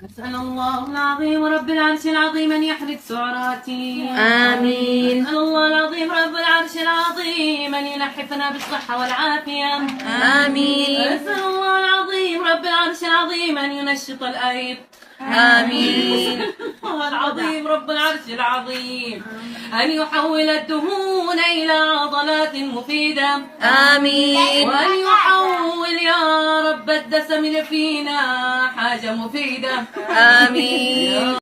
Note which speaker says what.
Speaker 1: أسأل الله العظيم رب العرش العظيم أن يحرق سعراتي.
Speaker 2: آمين.
Speaker 1: أسأل الله العظيم رب العرش العظيم أن يلحفنا بالصحة والعافية.
Speaker 2: آمين.
Speaker 1: أسأل الله العظيم رب العرش العظيم أن ينشط الأيض.
Speaker 2: آمين.
Speaker 1: الله العظيم رب العرش العظيم أن يحول الدهون إلى عضلات مفيدة.
Speaker 2: آمين.
Speaker 1: وأن يحول يا رب الدسم فينا حاجة مفيدة.
Speaker 2: آمين.